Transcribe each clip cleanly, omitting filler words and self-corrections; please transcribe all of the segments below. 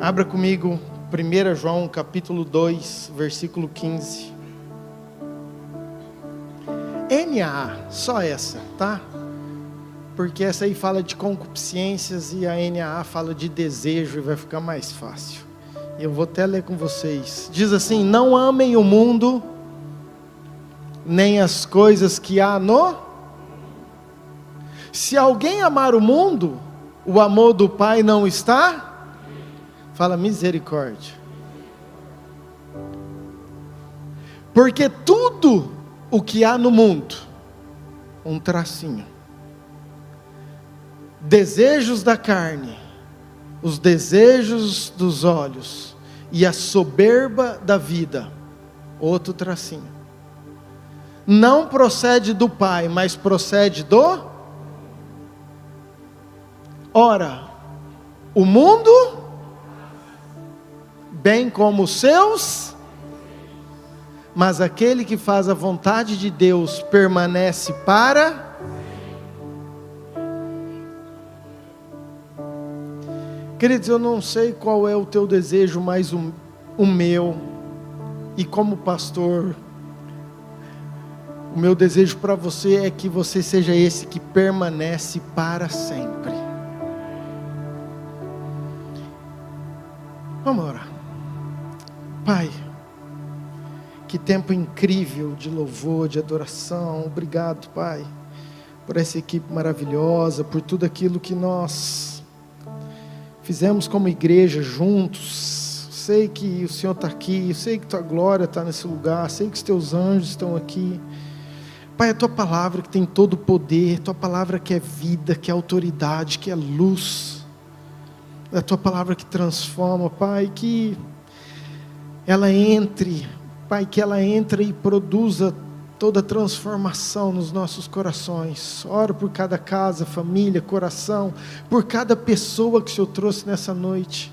Abra comigo 1 João capítulo 2, versículo 15. NA, só essa, tá? Porque essa aí fala de concupiscências e a NA fala de desejo e vai ficar mais fácil. Eu vou até ler com vocês. Diz assim: não amem o mundo, nem as coisas que há no... Se alguém amar o mundo, o amor do Pai não está... Fala misericórdia. Porque tudo o que há no mundo, um tracinho, desejos da carne, os desejos dos olhos e a soberba da vida, outro tracinho, não procede do Pai, mas procede do... Ora, o mundo, bem como os seus, mas aquele que faz a vontade de Deus permanece para... Queridos, eu não sei qual é o teu desejo, mas o meu, e como pastor, o meu desejo para você é que você seja esse que permanece para sempre. Vamos orar. Pai, que tempo incrível de louvor, de adoração. Obrigado, Pai, por essa equipe maravilhosa, por tudo aquilo que nós fizemos como igreja juntos. Sei que o Senhor está aqui, sei que Tua glória está nesse lugar, sei que os Teus anjos estão aqui. Pai, a Tua palavra que tem todo o poder, Tua palavra que é vida, que é autoridade, que é luz, a Tua palavra que transforma, Pai, que ela entre, Pai, que ela entre e produza toda transformação nos nossos corações. Oro por cada casa, família, coração, por cada pessoa que o Senhor trouxe nessa noite.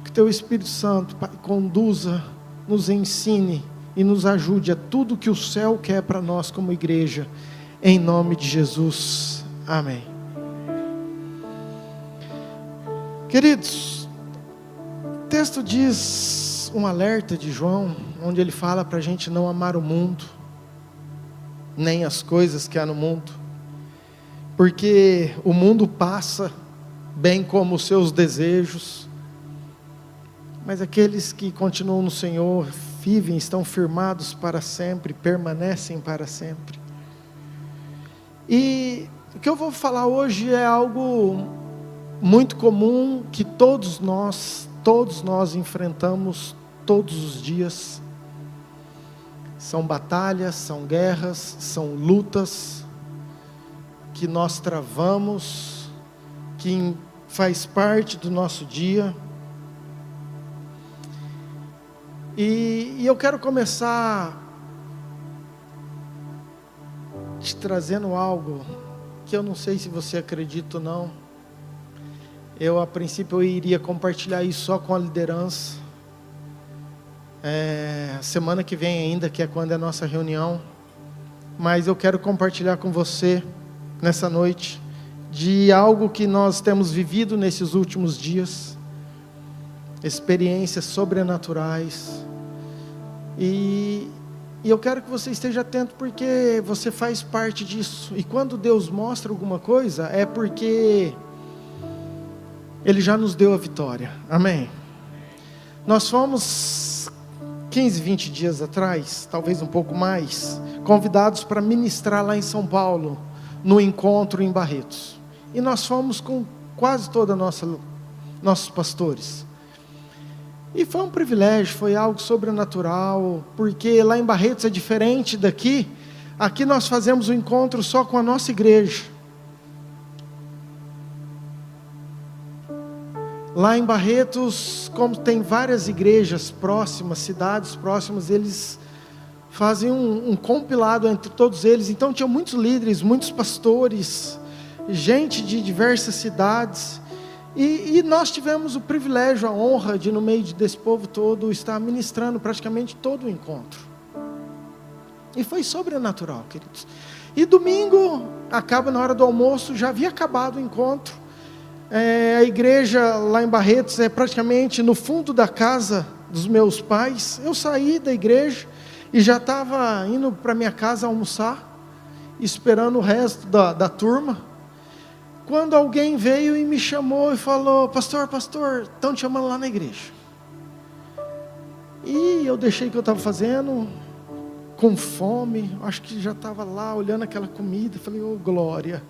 Que o Teu Espírito Santo, Pai, conduza, nos ensine e nos ajude a tudo que o céu quer para nós como igreja, em nome de Jesus, amém. Queridos, o texto diz um alerta de João, onde ele fala para a gente não amar o mundo, nem as coisas que há no mundo, porque o mundo passa, bem como os seus desejos, mas aqueles que continuam no Senhor, vivem, estão firmados para sempre, permanecem para sempre. E o que eu vou falar hoje é algo muito comum, que todos nós enfrentamos todos os dias. São batalhas, são guerras, são lutas que nós travamos, que faz parte do nosso dia. E eu quero começar te trazendo algo que eu não sei se você acredita ou não. A princípio eu iria compartilhar isso só com a liderança. Semana que vem ainda, que é quando é a nossa reunião. Mas eu quero compartilhar com você, nessa noite, de algo que nós temos vivido nesses últimos dias. Experiências sobrenaturais. E eu quero que você esteja atento, porque você faz parte disso. E quando Deus mostra alguma coisa, é porque Ele já nos deu a vitória. Amém? Nós fomos 15, 20 dias atrás, talvez um pouco mais, convidados para ministrar lá em São Paulo, no encontro em Barretos. E nós fomos com quase toda nossos pastores. E foi um privilégio, foi algo sobrenatural, porque lá em Barretos é diferente daqui. Aqui nós fazemos o encontro só com a nossa igreja. Lá em Barretos, como tem várias igrejas próximas, cidades próximas, eles fazem um compilado entre todos eles. Então tinha muitos líderes, muitos pastores, gente de diversas cidades. E nós tivemos o privilégio, a honra de, no meio desse povo todo, estar ministrando praticamente todo o encontro. E foi sobrenatural, queridos. E domingo, acaba na hora do almoço, já havia acabado o encontro. A igreja lá em Barretos é praticamente no fundo da casa dos meus pais. Eu saí da igreja e já estava indo para minha casa almoçar, esperando o resto da turma, quando alguém veio e me chamou e falou: pastor, estão te chamando lá na igreja. E eu deixei o que eu estava fazendo, com fome, acho que já estava lá olhando aquela comida, falei: oh glória.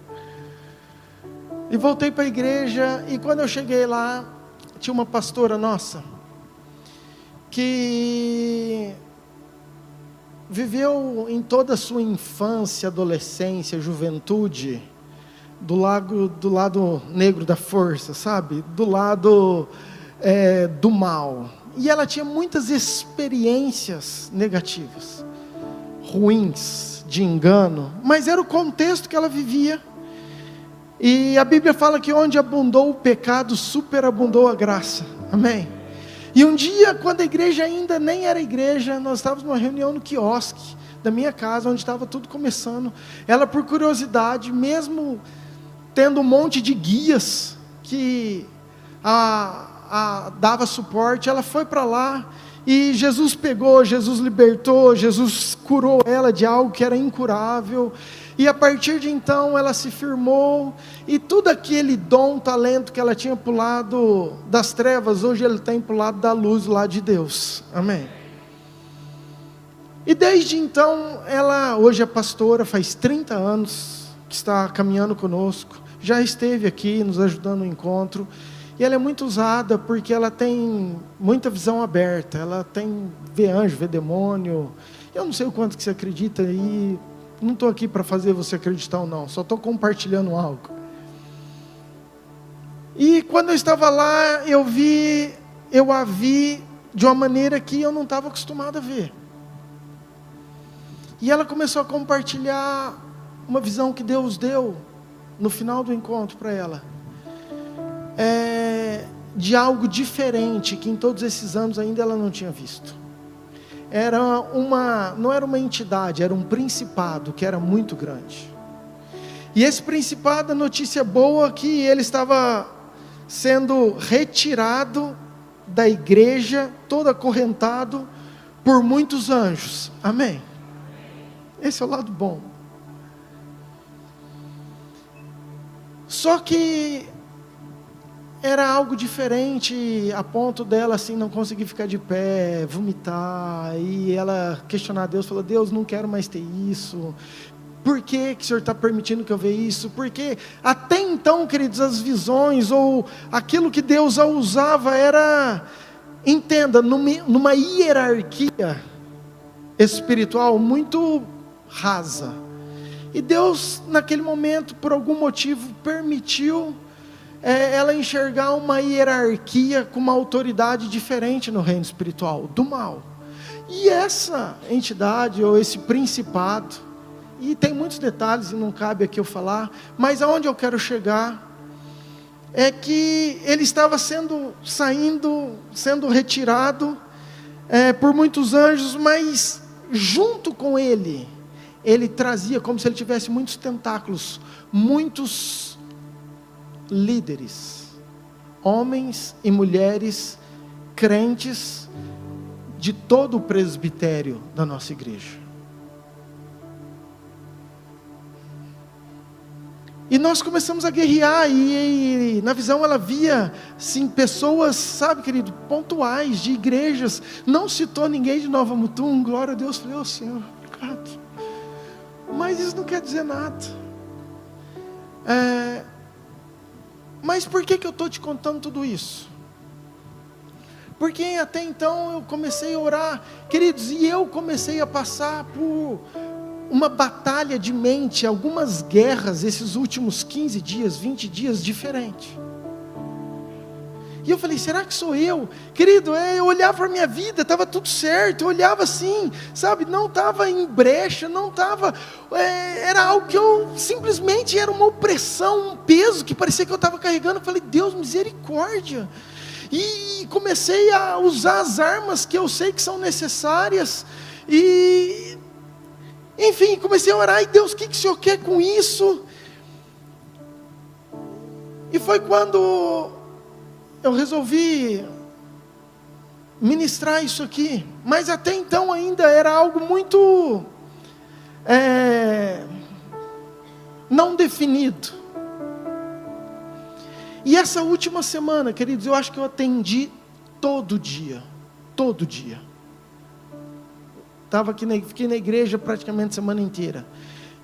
E voltei para a igreja, e quando eu cheguei lá, tinha uma pastora nossa, que viveu em toda a sua infância, adolescência, juventude, do lado negro da força, sabe? Do lado do mal. E ela tinha muitas experiências negativas, ruins, de engano, mas era o contexto que ela vivia. E a Bíblia fala que onde abundou o pecado, superabundou a graça. Amém? E um dia, quando a igreja ainda nem era igreja, nós estávamos numa reunião no quiosque da minha casa, onde estava tudo começando. Ela, por curiosidade, mesmo tendo um monte de guias que dava suporte, ela foi para lá, e Jesus pegou, Jesus libertou, Jesus curou ela de algo que era incurável. E a partir de então ela se firmou, e tudo aquele dom, talento que ela tinha para o lado das trevas, hoje ele tem para o lado da luz, lá de Deus. Amém? E desde então, ela hoje é pastora, faz 30 anos que está caminhando conosco, já esteve aqui nos ajudando no encontro, e ela é muito usada porque ela tem muita visão aberta, ela vê anjo, vê demônio. Eu não sei o quanto que você acredita aí. Não estou aqui para fazer você acreditar ou não, só estou compartilhando algo. E quando eu estava lá, eu a vi de uma maneira que eu não estava acostumado a ver. E ela começou a compartilhar uma visão que Deus deu no final do encontro para ela, de algo diferente que em todos esses anos ainda ela não tinha visto. Não era uma entidade, era um principado que era muito grande. E esse principado, a notícia boa, que ele estava sendo retirado da igreja, todo acorrentado por muitos anjos. Amém? Esse é o lado bom. Só que era algo diferente, a ponto dela assim não conseguir ficar de pé, vomitar, e ela questionar a Deus, falou: Deus, não quero mais ter isso. Por que o Senhor está permitindo que eu veja isso? Porque até então, queridos, as visões ou aquilo que Deus a usava era, entenda, numa hierarquia espiritual muito rasa. E Deus, naquele momento, por algum motivo, permitiu ela enxergar uma hierarquia com uma autoridade diferente no reino espiritual, do mal. E essa entidade, ou esse principado, e tem muitos detalhes e não cabe aqui eu falar, mas aonde eu quero chegar é que ele estava sendo retirado por muitos anjos, mas junto com ele trazia como se ele tivesse muitos tentáculos, muitos líderes, homens e mulheres crentes de todo o presbitério da nossa igreja. E nós começamos a guerrear, e na visão ela via, sim, pessoas, sabe, querido, pontuais, de igrejas. Não citou ninguém de Nova Mutum, glória a Deus. Falei: Senhor, obrigado. Mas isso não quer dizer nada. Mas por que eu estou te contando tudo isso? Porque até então eu comecei a orar, queridos, e eu comecei a passar por uma batalha de mente, algumas guerras, esses últimos 15 dias, 20 dias, diferente. E eu falei: será que sou eu? Querido, eu olhava para a minha vida, estava tudo certo, eu olhava assim, sabe, não estava em brecha, não estava, era algo que eu simplesmente, era uma opressão, um peso que parecia que eu estava carregando. Eu falei: Deus, misericórdia. E comecei a usar as armas que eu sei que são necessárias, e enfim, comecei a orar: e Deus, o que o Senhor quer com isso? E foi quando eu resolvi ministrar isso aqui, mas até então ainda era algo muito não definido. E essa última semana, queridos, eu acho que eu atendi todo dia. Fiquei na igreja praticamente a semana inteira,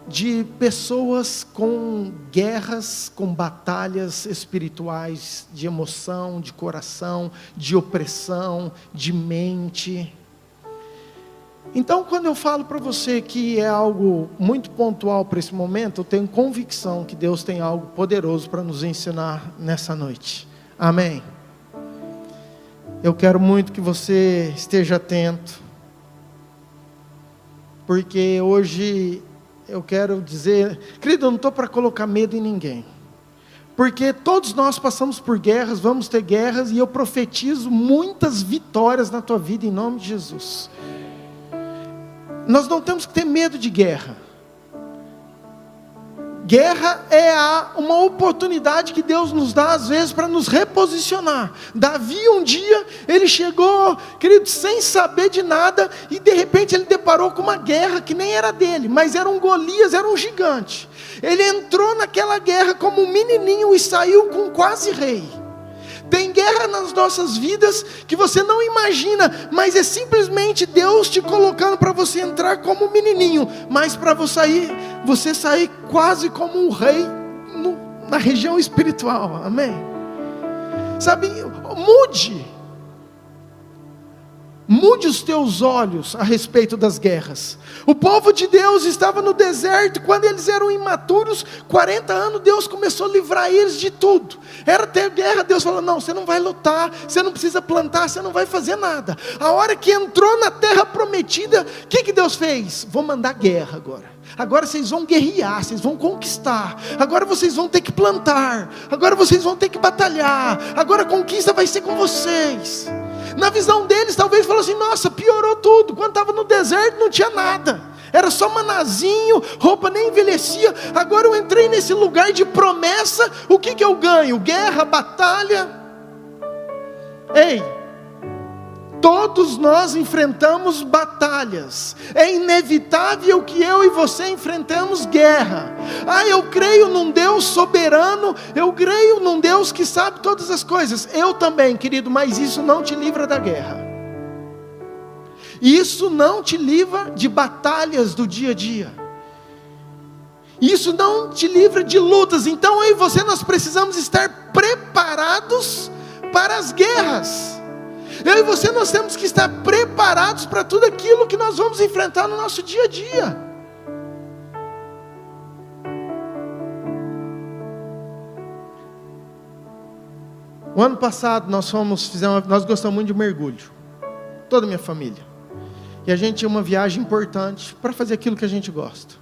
de pessoas com guerras, com batalhas espirituais, de emoção, de coração, de opressão, de mente. Então, quando eu falo para você que é algo muito pontual para esse momento, eu tenho convicção que Deus tem algo poderoso para nos ensinar nessa noite. Amém? Eu quero muito que você esteja atento, porque hoje eu quero dizer, querido, eu não estou para colocar medo em ninguém, porque todos nós passamos por guerras, vamos ter guerras, e eu profetizo muitas vitórias na tua vida em nome de Jesus. Nós não temos que ter medo de guerra. Guerra é uma oportunidade que Deus nos dá às vezes para nos reposicionar. Davi um dia, ele chegou, querido, sem saber de nada, e de repente ele deparou com uma guerra que nem era dele, mas era um Golias, era um gigante. Ele entrou naquela guerra como um menininho e saiu com quase rei. Tem guerra nas nossas vidas que você não imagina, mas é simplesmente Deus te colocando para você entrar como um menininho, mas para você sair quase como um rei na região espiritual. Amém? Sabe, mude os teus olhos a respeito das guerras. O povo de Deus estava no deserto, quando eles eram imaturos, 40 anos, Deus começou a livrar eles de tudo. Era ter guerra, Deus falou, não, você não vai lutar, você não precisa plantar, você não vai fazer nada. A hora que entrou na terra prometida, o que Deus fez? Vou mandar guerra agora. Agora vocês vão guerrear, vocês vão conquistar, agora vocês vão ter que plantar, agora vocês vão ter que batalhar, agora a conquista vai ser com vocês. Na visão deles, talvez falou assim, nossa, piorou tudo. Quando estava no deserto não tinha nada, era só manazinho, roupa nem envelhecia. Agora eu entrei nesse lugar de promessa, o que eu ganho? Guerra, batalha. Ei, todos nós enfrentamos batalhas. É inevitável que eu e você enfrentemos guerra. Eu creio num Deus soberano, eu creio num Deus que sabe todas as coisas. Eu também, querido, mas isso não te livra da guerra. Isso não te livra de batalhas do dia a dia. Isso não te livra de lutas. Então eu e você, nós precisamos estar preparados para as guerras. Eu e você, nós temos que estar preparados para tudo aquilo que nós vamos enfrentar no nosso dia a dia. O ano passado nós gostamos muito de mergulho, toda a minha família. E a gente tinha uma viagem importante para fazer aquilo que a gente gosta.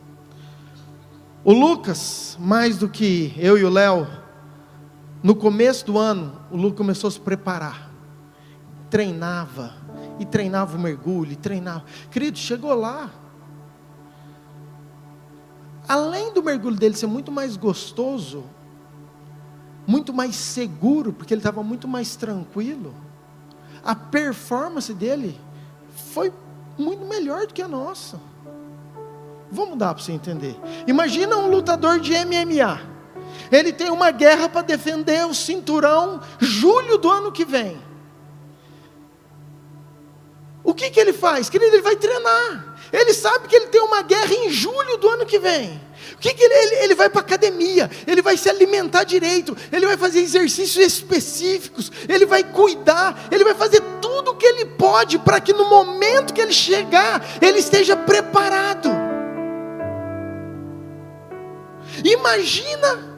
O Lucas, mais do que eu e o Léo, no começo do ano, o Lucas começou a se preparar. Treinava o mergulho, treinava. Querido, chegou lá, além do mergulho dele ser muito mais gostoso, muito mais seguro, porque ele estava muito mais tranquilo, a performance dele foi muito melhor do que a nossa. Vamos dar para você entender. Imagina um lutador de MMA, ele tem uma guerra para defender o cinturão, julho do ano que vem. O que ele faz? Querido, ele vai treinar. Ele sabe que ele tem uma guerra em julho do ano que vem. Ele vai para a academia, ele vai se alimentar direito, ele vai fazer exercícios específicos, ele vai cuidar, ele vai fazer tudo o que ele pode para que no momento que ele chegar, ele esteja preparado. Imagina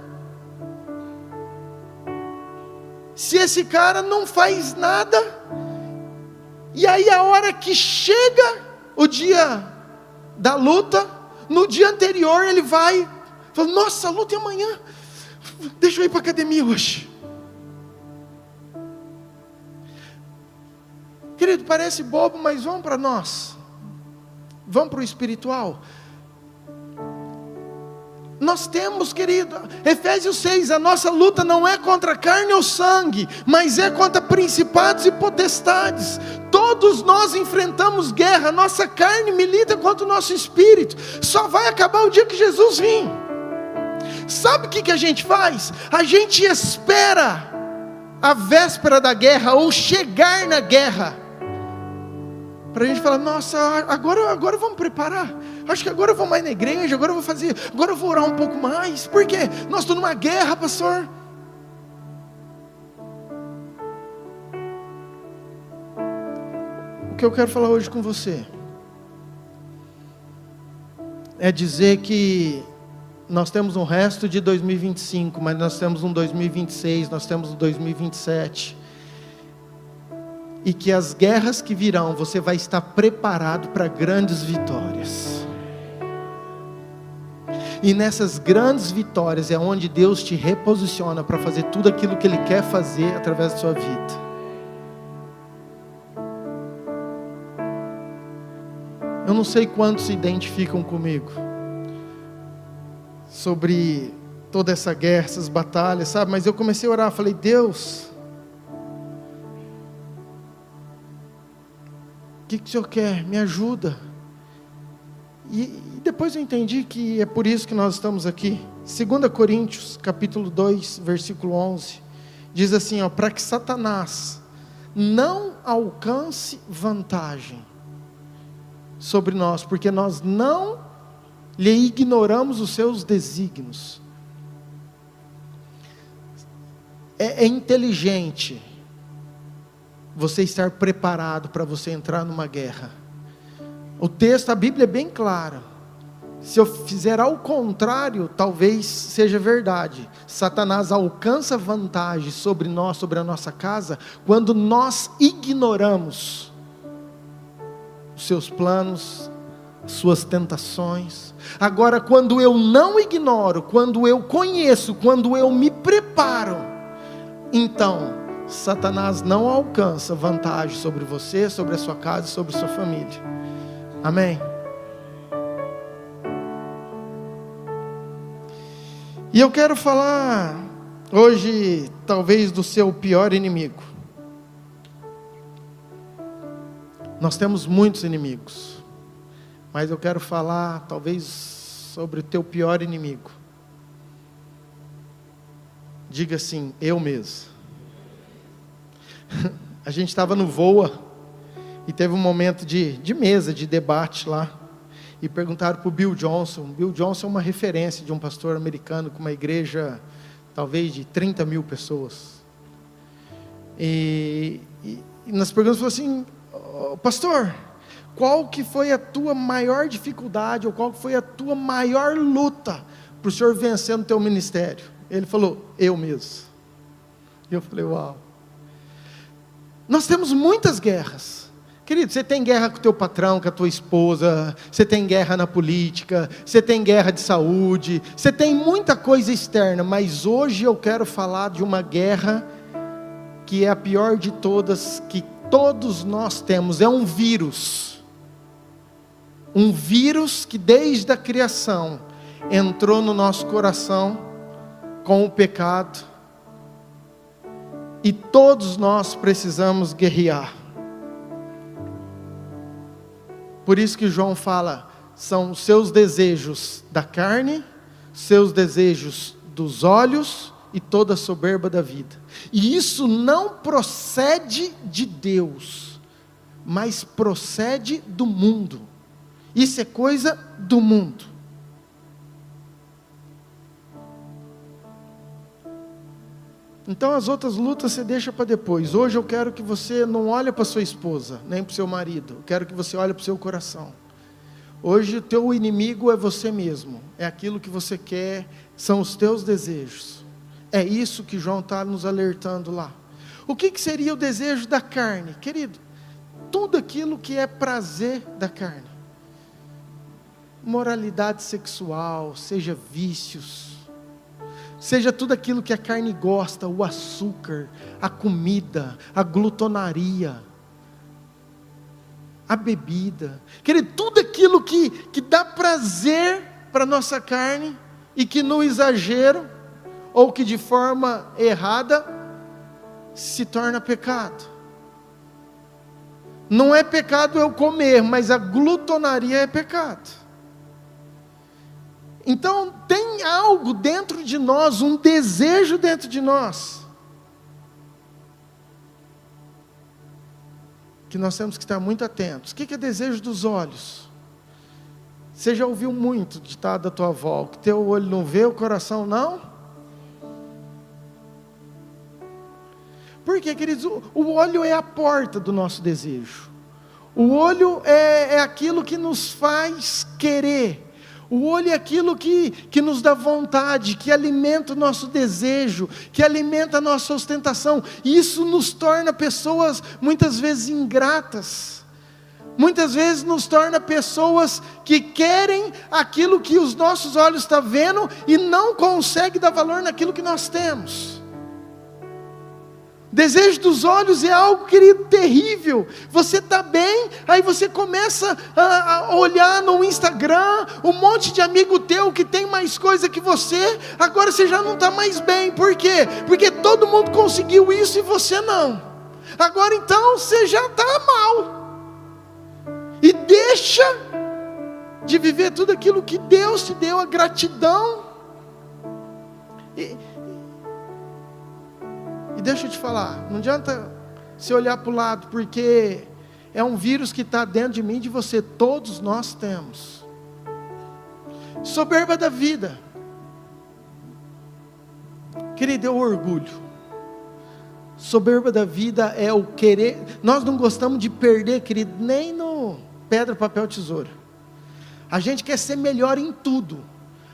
se esse cara não faz nada, e aí a hora que chega o dia da luta, no dia anterior ele vai, fala, nossa, a luta é amanhã, deixa eu ir para a academia hoje. Querido, parece bobo, mas vamos para nós, vamos para o espiritual. Nós temos, querido, Efésios 6, a nossa luta não é contra carne ou sangue, mas é contra principados e potestades. Todos nós enfrentamos guerra, nossa carne milita contra o nosso espírito, só vai acabar o dia que Jesus vir. Sabe o que a gente faz? A gente espera a véspera da guerra, ou chegar na guerra, para a gente falar, nossa, agora vamos preparar, acho que agora eu vou mais na igreja, agora eu vou orar um pouco mais. Por quê? Nós estamos numa guerra, pastor. O que eu quero falar hoje com você é dizer que nós temos um resto de 2025, mas nós temos um 2026, nós temos um 2027, e que as guerras que virão, você vai estar preparado para grandes vitórias. E nessas grandes vitórias é onde Deus te reposiciona para fazer tudo aquilo que Ele quer fazer através da sua vida. Eu não sei quantos se identificam comigo sobre toda essa guerra, essas batalhas, sabe? Mas eu comecei a orar, falei, Deus, o que o Senhor quer? Me ajuda. E depois eu entendi que é por isso que nós estamos aqui. 2 Coríntios, capítulo 2, versículo 11, diz assim, para que Satanás não alcance vantagem sobre nós, porque nós não lhe ignoramos os seus desígnios. É inteligente você estar preparado para você entrar numa guerra. O texto, a Bíblia é bem clara. Se eu fizer ao contrário, talvez seja verdade. Satanás alcança vantagem sobre nós, sobre a nossa casa, quando nós ignoramos os seus planos, suas tentações. Agora, quando eu não ignoro, quando eu conheço, quando eu me preparo, então Satanás não alcança vantagem sobre você, sobre a sua casa e sobre a sua família. Amém? E eu quero falar hoje, talvez, do seu pior inimigo. Nós temos muitos inimigos, mas eu quero falar, talvez, sobre o teu pior inimigo. Diga assim, eu mesmo. A gente estava no Voa e teve um momento de mesa, de debate lá, e perguntaram para o Bill Johnson. Bill Johnson é uma referência de um pastor americano com uma igreja talvez de 30 mil pessoas, e nas perguntas falou assim, pastor, qual que foi a tua maior dificuldade, ou qual que foi a tua maior luta para o senhor vencer no teu ministério? Ele falou, eu mesmo. E eu falei, uau. Nós temos muitas guerras, querido. Você tem guerra com o teu patrão, com a tua esposa, você tem guerra na política, você tem guerra de saúde, você tem muita coisa externa, mas hoje eu quero falar de uma guerra que é a pior de todas, que todos nós temos. É um vírus que desde a criação entrou no nosso coração com o pecado, e todos nós precisamos guerrear. Por isso que João fala, são os seus desejos da carne, seus desejos dos olhos e toda a soberba da vida. E isso não procede de Deus, mas procede do mundo. Isso é coisa do mundo. Então as outras lutas você deixa para depois. Hoje eu quero que você não olhe para sua esposa, nem para o seu marido. Eu quero que você olhe para o seu coração. Hoje o teu inimigo é você mesmo. É aquilo que você quer, são os teus desejos. É isso que João está nos alertando lá. O que seria o desejo da carne? Querido, tudo aquilo que é prazer da carne. Moralidade sexual, seja vícios, seja tudo aquilo que a carne gosta, o açúcar, a comida, a glutonaria, a bebida. Querido, tudo aquilo que dá prazer para a nossa carne, e que no exagero, ou que de forma errada, se torna pecado. Não é pecado eu comer, mas a glutonaria é pecado. Então tem algo dentro de nós, um desejo dentro de nós, que nós temos que estar muito atentos. O que é desejo dos olhos? Você já ouviu muito ditado da tua avó, que teu olho não vê, o coração não? Porque, queridos, o olho é a porta do nosso desejo. O olho é aquilo que nos faz querer. O olho é aquilo que nos dá vontade, que alimenta o nosso desejo, que alimenta a nossa ostentação. E isso nos torna pessoas muitas vezes ingratas. Muitas vezes nos torna pessoas que querem aquilo que os nossos olhos estão vendo e não conseguem dar valor naquilo que nós temos. Desejo dos olhos é algo, querido, terrível. Você está bem, aí você começa a olhar no Instagram, um monte de amigo teu que tem mais coisa que você, agora você já não está mais bem. Por quê? Porque todo mundo conseguiu isso e você não. Agora então você já está mal. E deixa de viver tudo aquilo que Deus te deu, a gratidão. E deixa eu te falar, não adianta você olhar para o lado, porque é um vírus que está dentro de mim, de você, todos nós temos. Soberba da vida, querido, é o orgulho. Soberba da vida é o querer. Nós não gostamos de perder, querido, nem no pedra, papel, tesoura. A gente quer ser melhor em tudo.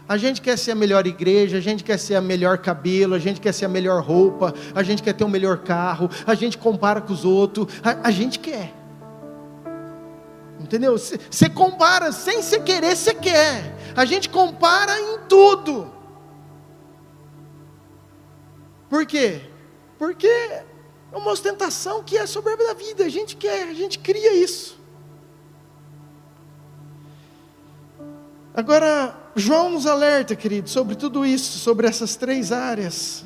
A gente quer ser a melhor igreja, a gente quer ser a melhor cabelo, a gente quer ser a melhor roupa, a gente quer ter o melhor carro, a gente compara com os outros, a gente quer. Entendeu? Você compara, sem você querer, você quer. A gente compara em tudo. Por quê? Porque é uma ostentação que é soberba da vida, a gente quer, a gente cria isso. Agora, João nos alerta, querido, sobre tudo isso, sobre essas três áreas.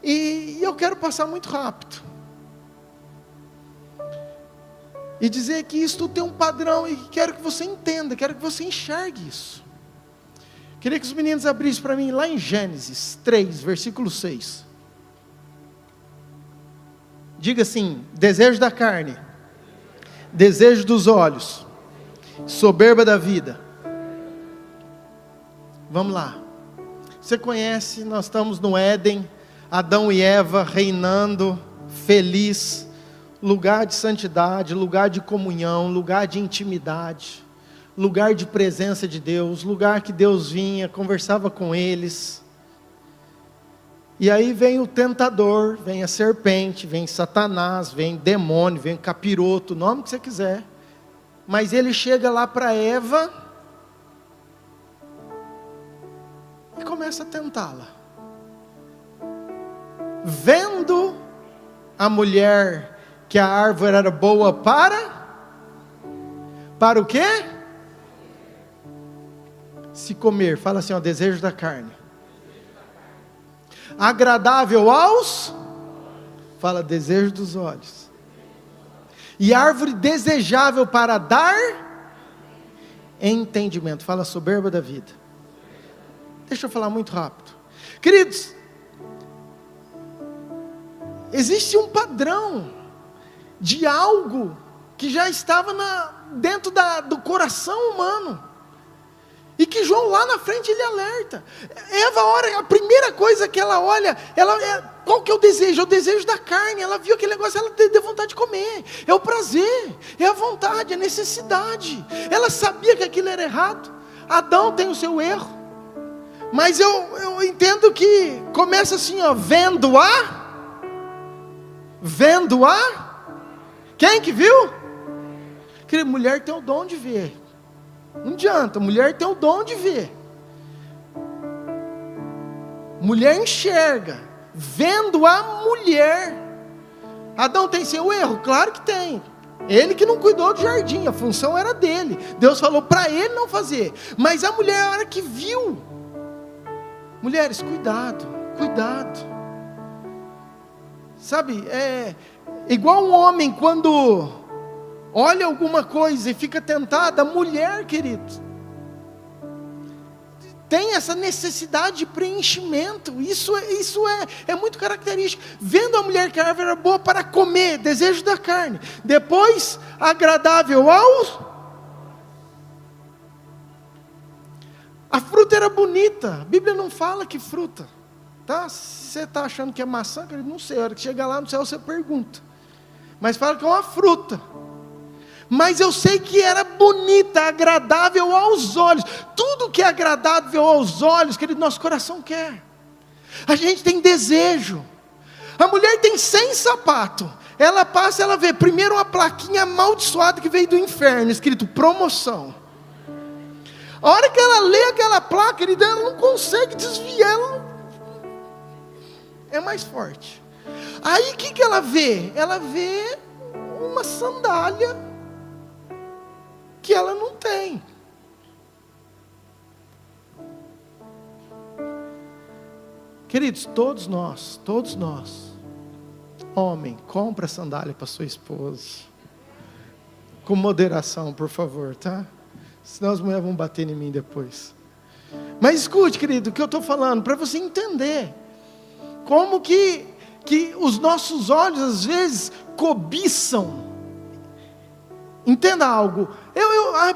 E eu quero passar muito rápido. E dizer que isso tem um padrão, e quero que você entenda, quero que você enxergue isso. Queria que os meninos abrissem para mim lá em Gênesis 3, versículo 6. Diga assim: desejo da carne, desejo dos olhos, soberba da vida. Vamos lá. Você conhece, nós estamos no Éden, Adão e Eva reinando, feliz, lugar de santidade, lugar de comunhão, lugar de intimidade, lugar de presença de Deus, lugar que Deus vinha, conversava com eles. E aí vem o tentador, vem a serpente, vem Satanás, vem demônio, vem capiroto, o nome que você quiser. Mas ele chega lá para Eva e começa a tentá-la. Vendo a mulher que a árvore era boa para o quê? Se comer. Fala assim, ó, desejo da carne. Agradável aos, fala, desejo dos olhos. E árvore desejável para dar entendimento. Fala, soberba da vida. Deixa eu falar muito rápido. Queridos, existe um padrão de algo que já estava dentro do coração humano. E que João lá na frente ele alerta. Eva ora, a primeira coisa que ela olha, qual que é o desejo? É o desejo da carne. Ela viu aquele negócio, ela deu vontade de comer. É o prazer, é a vontade, é a necessidade. Ela sabia que aquilo era errado. Adão tem o seu erro. Mas eu entendo que começa assim, ó, vendo-a. Quem que viu? Que mulher tem o dom de ver. Não adianta, mulher tem o dom de ver. Mulher enxerga. Vendo a mulher. Adão tem seu erro? Claro que tem. Ele que não cuidou do jardim, a função era dele. Deus falou para ele não fazer. Mas a mulher, a hora que viu, Mulheres, cuidado, cuidado. Sabe, é igual um homem quando olha alguma coisa e fica tentado. A mulher, querido, tem essa necessidade de preenchimento. Isso é muito característico. Vendo a mulher que a árvore era boa para comer, desejo da carne, depois agradável a fruta era bonita. A Bíblia não fala que fruta, tá? Você está achando que é maçã? Não sei, a hora que chegar lá no céu você pergunta, mas fala que é uma fruta. Mas eu sei que era bonita, agradável aos olhos. Tudo que é agradável aos olhos, querido, nosso coração quer. A gente tem desejo. A mulher tem 100 sapatos. Ela passa, ela vê primeiro uma plaquinha amaldiçoada que veio do inferno, escrito promoção. A hora que ela lê aquela placa, querido, ela não consegue desviar. É mais forte. Aí o que ela vê? Ela vê uma sandália que ela não tem. Queridos, todos nós, homem, compra sandália para sua esposa, com moderação, por favor, tá? Senão as mulheres vão bater em mim depois. Mas escute, querido, o que eu estou falando, para você entender, como que os nossos olhos às vezes cobiçam. Entenda algo.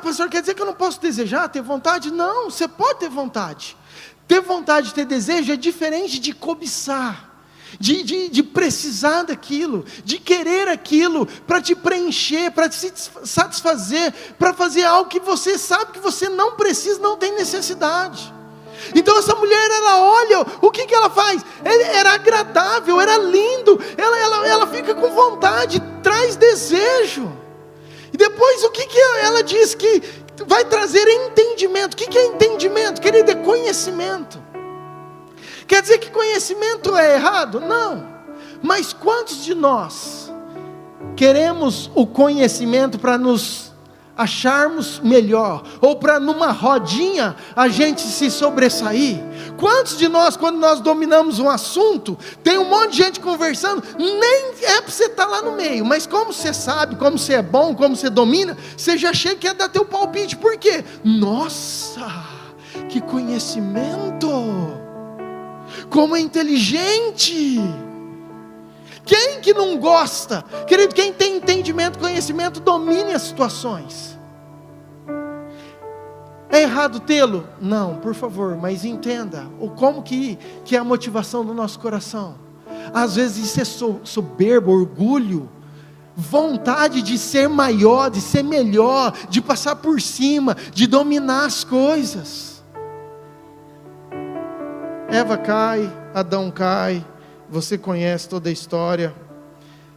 Pastor, quer dizer que eu não posso desejar, ter vontade? Não, você pode ter vontade. Ter vontade, ter desejo é diferente de cobiçar, de precisar daquilo, de querer aquilo, para te preencher, para te satisfazer, para fazer algo que você sabe que você não precisa, não tem necessidade. Então essa mulher, ela olha, o que ela faz? Era agradável, era lindo, ela fica com vontade, traz desejo. E depois o que ela diz que vai trazer entendimento? O que é entendimento? Querido, é conhecimento. Quer dizer que conhecimento é errado? Não. Mas quantos de nós queremos o conhecimento para nos acharmos melhor, ou para numa rodinha a gente se sobressair? Quantos de nós, quando nós dominamos um assunto, tem um monte de gente conversando, nem é para você estar lá no meio, mas como você sabe, como você é bom, como você domina, você já chega e quer dar teu palpite. Por quê? Nossa, que conhecimento, como é inteligente. Quem que não gosta? Querido, quem tem entendimento, conhecimento, domine as situações. É errado tê-lo? Não, por favor, mas entenda como que é a motivação do nosso coração. Às vezes isso é soberba, orgulho, vontade de ser maior, de ser melhor, de passar por cima, de dominar as coisas. Eva cai, Adão cai, você conhece toda a história.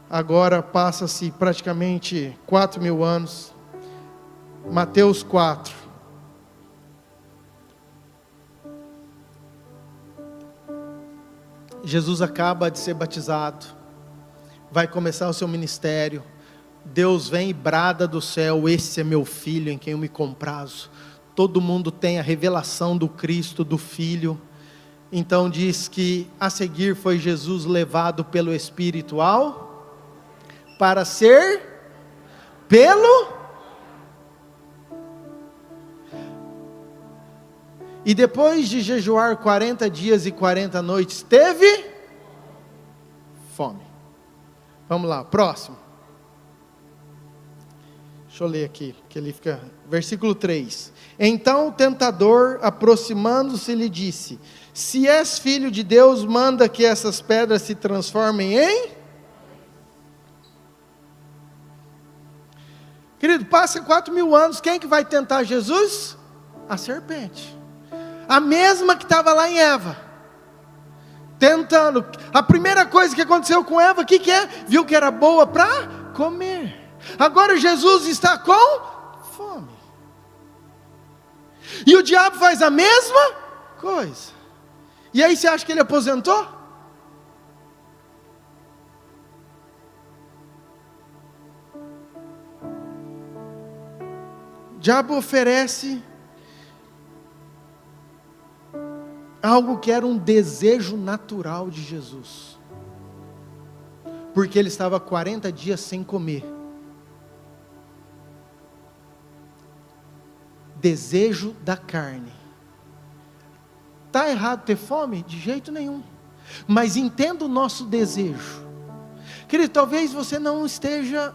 Agora passa-se praticamente 4.000 anos. Mateus 4. Jesus acaba de ser batizado, vai começar o seu ministério. Deus vem e brada do céu: esse é meu filho em quem eu me comprazo. Todo mundo tem a revelação do Cristo, do Filho. Então diz que a seguir foi Jesus levado pelo Espírito para ser E depois de jejuar 40 dias e 40 noites, teve fome. Vamos lá, próximo. Deixa eu ler aqui, que ele fica... Versículo 3. Então o tentador, aproximando-se, lhe disse: se és filho de Deus, manda que essas pedras se transformem em... Querido, passa 4.000 anos, quem que vai tentar Jesus? A serpente. A mesma que estava lá em Eva, tentando. A primeira coisa que aconteceu com Eva, o que é? Viu que era boa para comer. Agora Jesus está com fome. E o diabo faz a mesma coisa. E aí você acha que ele aposentou? O diabo oferece algo que era um desejo natural de Jesus, porque ele estava 40 dias sem comer. Desejo da carne. Está errado ter fome? De jeito nenhum. Mas entenda o nosso desejo. Querido, talvez você não esteja...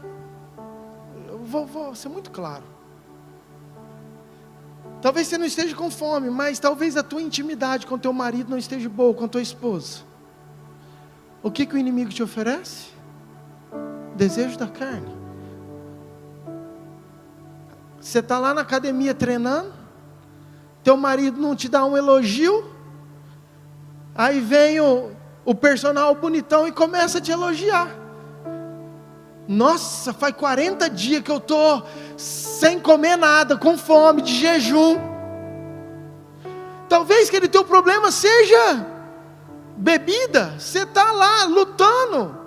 Vou ser muito claro. Talvez você não esteja com fome, mas talvez a tua intimidade com teu marido não esteja boa, com a tua esposa. O que o inimigo te oferece? Desejo da carne. Você está lá na academia treinando, teu marido não te dá um elogio, aí vem o personal bonitão e começa a te elogiar. Nossa, faz 40 dias que eu estou sem comer nada, com fome, de jejum. Talvez que teu problema seja bebida, você está lá lutando,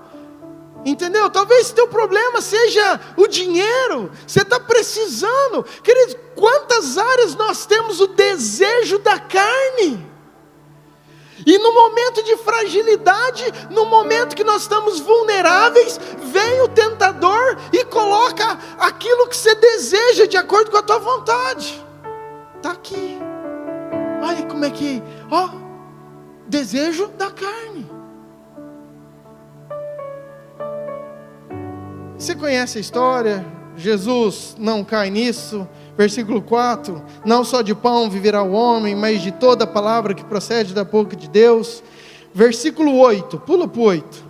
entendeu? Talvez teu problema seja o dinheiro, você está precisando. Querido, quantas áreas nós temos o desejo da carne? E no momento de fragilidade, no momento que nós estamos vulneráveis, vem o tentador e coloca aquilo que você deseja de acordo com a tua vontade. Está aqui. Olha como é que, desejo da carne. Você conhece a história? Jesus não cai nisso. Versículo 4, não só de pão viverá o homem, mas de toda palavra que procede da boca de Deus. Versículo 8, pula para o 8.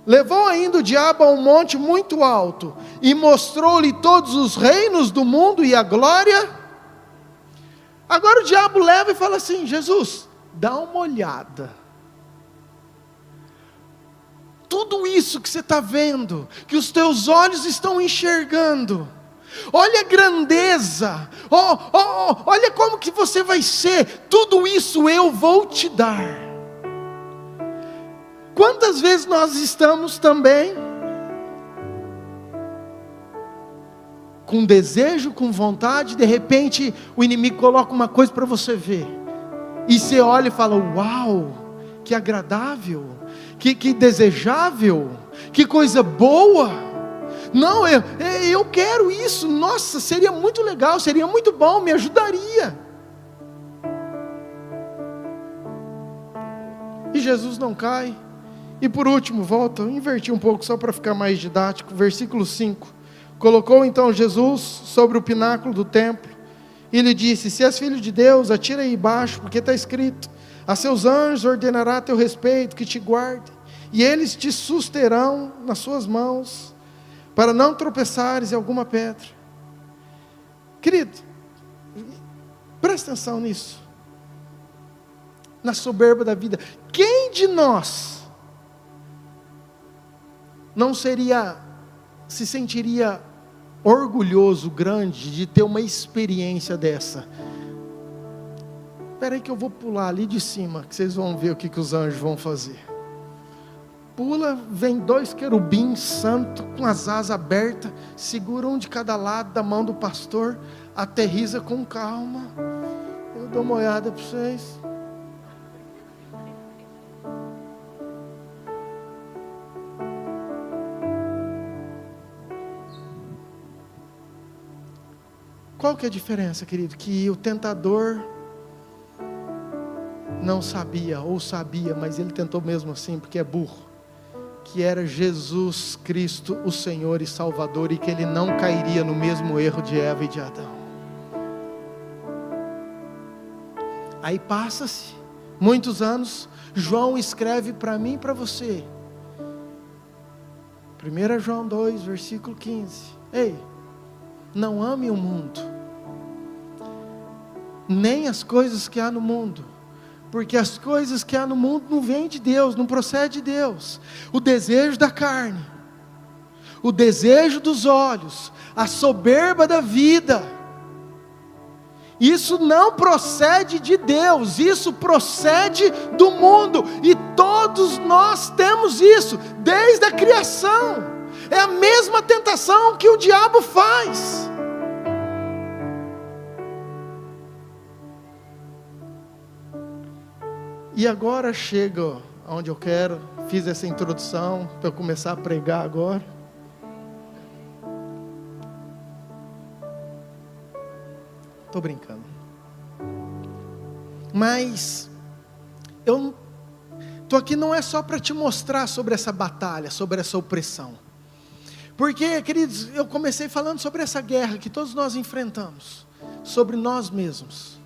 Levou ainda o diabo a um monte muito alto, e mostrou-lhe todos os reinos do mundo e a glória. Agora o diabo leva e fala assim: Jesus, dá uma olhada. Tudo isso que você está vendo, que os teus olhos estão enxergando, olha a grandeza, olha como que você vai ser, tudo isso eu vou te dar. Quantas vezes nós estamos também com desejo, com vontade, de repente o inimigo coloca uma coisa para você ver, e você olha e fala: uau, que agradável, que desejável, que coisa boa. Não, eu quero isso. Nossa, seria muito legal, seria muito bom, me ajudaria. E Jesus não cai. E por último, volta, eu inverti um pouco só para ficar mais didático. Versículo 5. Colocou então Jesus sobre o pináculo do templo e lhe disse: se és filho de Deus, atira aí embaixo, porque está escrito: a seus anjos ordenará a teu respeito que te guardem, e eles te susterão nas suas mãos, para não tropeçares em alguma pedra. Querido, presta atenção nisso. Na soberba da vida, quem de nós não se sentiria orgulhoso, grande, de ter uma experiência dessa? Espera aí que eu vou pular ali de cima, que vocês vão ver o que os anjos vão fazer. Pula, vem 2 querubins santos, com as asas abertas, segura um de cada lado da mão do pastor, aterriza com calma. Eu dou uma olhada para vocês. Qual que é a diferença, querido? Que o tentador não sabia, ou sabia, mas ele tentou mesmo assim, porque é burro, que era Jesus Cristo, o Senhor e Salvador, e que ele não cairia no mesmo erro de Eva e de Adão. Aí passa-se muitos anos, João escreve para mim e para você, 1 João 2, versículo 15, ei, não ame o mundo, nem as coisas que há no mundo, porque as coisas que há no mundo não vêm de Deus, não procede de Deus. O desejo da carne, o desejo dos olhos, a soberba da vida, isso não procede de Deus, isso procede do mundo, e todos nós temos isso, desde a criação. É a mesma tentação que o diabo faz. E agora chega onde eu quero. Fiz essa introdução para eu começar a pregar agora. Estou brincando. Mas eu estou aqui não é só para te mostrar sobre essa batalha, sobre essa opressão. Porque, queridos, eu comecei falando sobre essa guerra que todos nós enfrentamos. Sobre nós mesmos.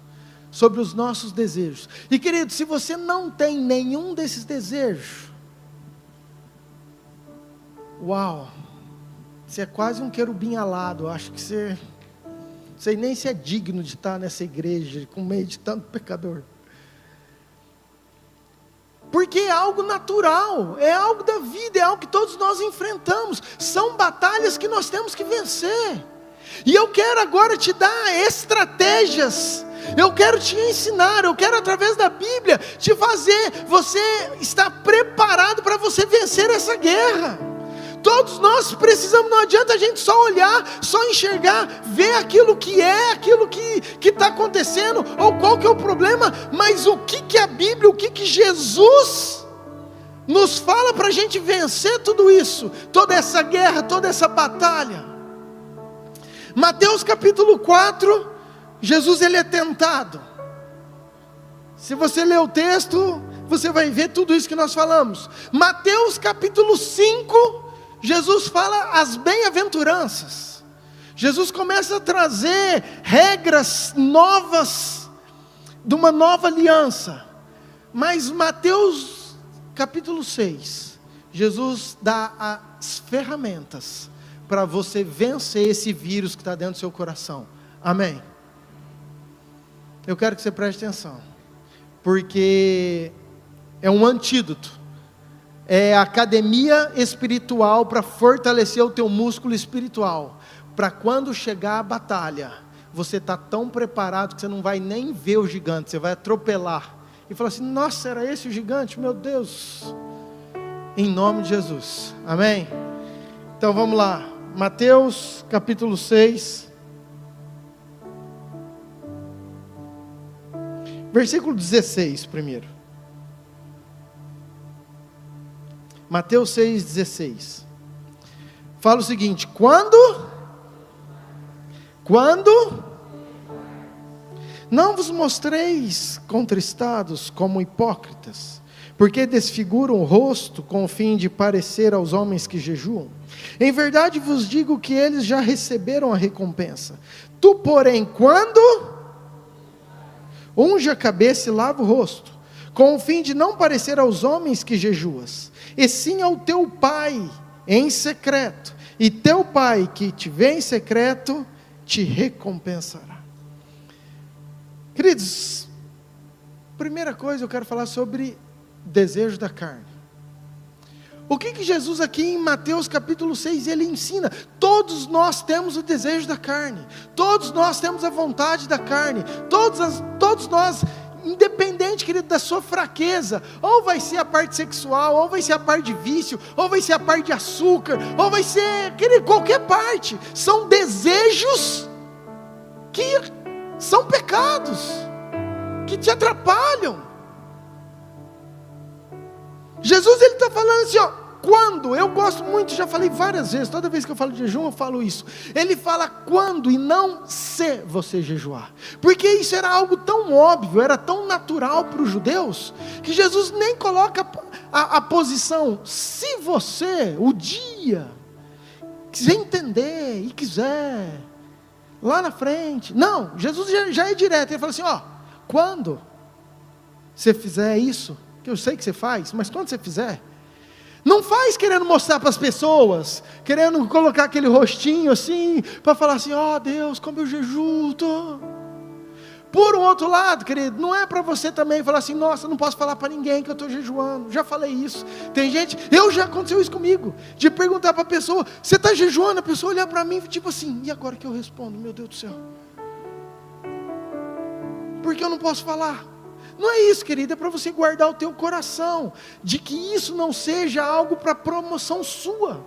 Sobre os nossos desejos. E, querido, se você não tem nenhum desses desejos, uau, você é quase um querubim alado. Eu acho que você, não sei nem se é digno de estar nessa igreja, com meio de tanto pecador. Porque é algo natural, é algo da vida, é algo que todos nós enfrentamos. São batalhas que nós temos que vencer. E eu quero agora te dar estratégias. Eu quero te ensinar, eu quero através da Bíblia te fazer você estar preparado para você vencer essa guerra. Todos nós precisamos, não adianta a gente só olhar, só enxergar, ver aquilo que está acontecendo, ou qual que é o problema, mas o que a Bíblia, o que Jesus nos fala para a gente vencer tudo isso, toda essa guerra, toda essa batalha. Mateus capítulo 4, Jesus ele é tentado. Se você ler o texto, você vai ver tudo isso que nós falamos. Mateus capítulo 5, Jesus fala as bem-aventuranças. Jesus começa a trazer regras novas, de uma nova aliança. Mas Mateus capítulo 6, Jesus dá as ferramentas para você vencer esse vírus que está dentro do seu coração. Amém? Eu quero que você preste atenção, porque é um antídoto. É a academia espiritual para fortalecer o teu músculo espiritual, para quando chegar a batalha, você está tão preparado que você não vai nem ver o gigante, você vai atropelar, e falar assim, nossa, era esse o gigante, meu Deus, em nome de Jesus, amém? Então vamos lá, Mateus capítulo 6, versículo 16 primeiro. Mateus 6,16. Fala o seguinte: quando não vos mostreis contristados como hipócritas, porque desfiguram o rosto com o fim de parecer aos homens que jejuam. Em verdade vos digo que eles já receberam a recompensa. Tu, porém, quando unge a cabeça e lava o rosto, com o fim de não parecer aos homens que jejuas, e sim ao teu Pai em secreto, e teu Pai que te vê em secreto, te recompensará. Queridos, primeira coisa eu quero falar sobre desejo da carne. O que Jesus aqui em Mateus capítulo 6, ele ensina? Todos nós temos o desejo da carne, todos nós temos a vontade da carne, todos nós, independente, querido, da sua fraqueza, ou vai ser a parte sexual, ou vai ser a parte de vício, ou vai ser a parte de açúcar, ou vai ser, querido, qualquer parte, são desejos que são pecados, que te atrapalham. Jesus ele está falando assim, ó, quando, eu gosto muito, já falei várias vezes, toda vez que eu falo de jejum eu falo isso, ele fala quando e não se você jejuar, porque isso era algo tão óbvio, era tão natural para os judeus, que Jesus nem coloca a posição, se você, o dia, quiser entender e quiser, lá na frente, não, Jesus já é direto, ele fala assim, ó, quando você fizer isso, que eu sei que você faz, mas quando você fizer, não faz querendo mostrar para as pessoas, querendo colocar aquele rostinho assim, para falar assim, ó Deus, como eu jejuo, Por um outro lado, querido, não é para você também falar assim, nossa, não posso falar para ninguém que eu estou jejuando, já falei isso, tem gente, já aconteceu isso comigo, de perguntar para a pessoa, você está jejuando, a pessoa olhar para mim, tipo assim, e agora que eu respondo, meu Deus do céu, porque eu não posso falar. Não é isso, querido, é para você guardar o teu coração, de que isso não seja algo para promoção sua,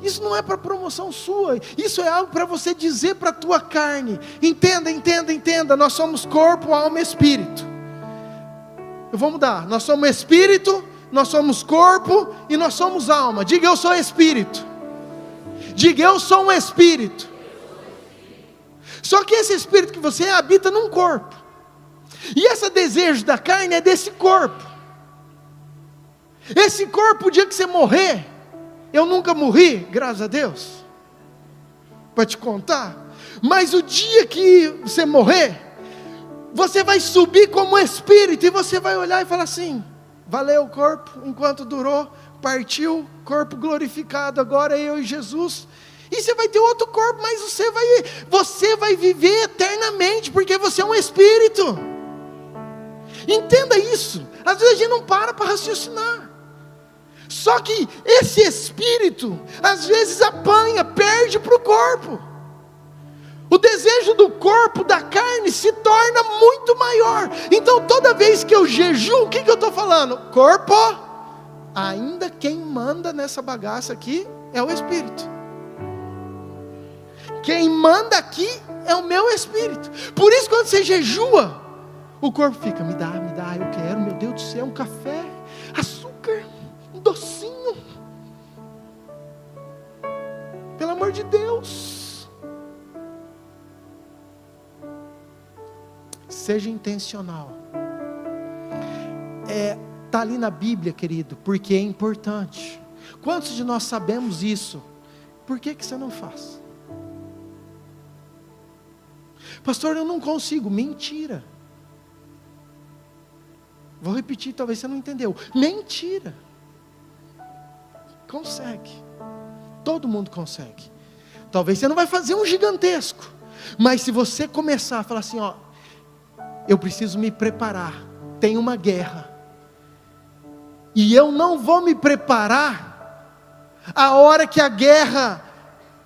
isso não é para promoção sua, isso é algo para você dizer para a tua carne, entenda, nós somos corpo, alma e espírito, eu vou mudar. Nós somos espírito, nós somos corpo e nós somos alma. Diga, eu sou espírito. Diga, eu sou um espírito. Só que esse espírito que você habita num corpo. E esse desejo da carne é desse corpo. Esse corpo, o dia que você morrer, eu nunca morri, graças a Deus, para te contar. Mas o dia que você morrer, você vai subir como espírito, e você vai olhar e falar assim: valeu o corpo, enquanto durou, partiu, corpo glorificado, agora eu e Jesus. E você vai ter outro corpo, mas você vai viver eternamente, porque você é um espírito. Entenda isso. Às vezes a gente não para raciocinar. Só que esse espírito, às vezes apanha, perde para o corpo. O desejo do corpo, da carne, se torna muito maior. Então toda vez que eu jejuo, o que eu estou falando? Corpo, ainda quem manda nessa bagaça aqui é o espírito. Quem manda aqui é o meu espírito. Por isso quando você jejua, o corpo fica, me dá, eu quero, meu Deus do céu, um café, açúcar, um docinho. Pelo amor de Deus. Seja intencional. Está ali na Bíblia, querido, porque é importante. Quantos de nós sabemos isso? Por que você não faz? Pastor, eu não consigo. Mentira. Vou repetir, talvez você não entendeu. Mentira. Consegue. Todo mundo consegue. Talvez você não vai fazer um gigantesco, mas se você começar a falar assim, ó, eu preciso me preparar, tem uma guerra, e eu não vou me preparar a hora que a guerra,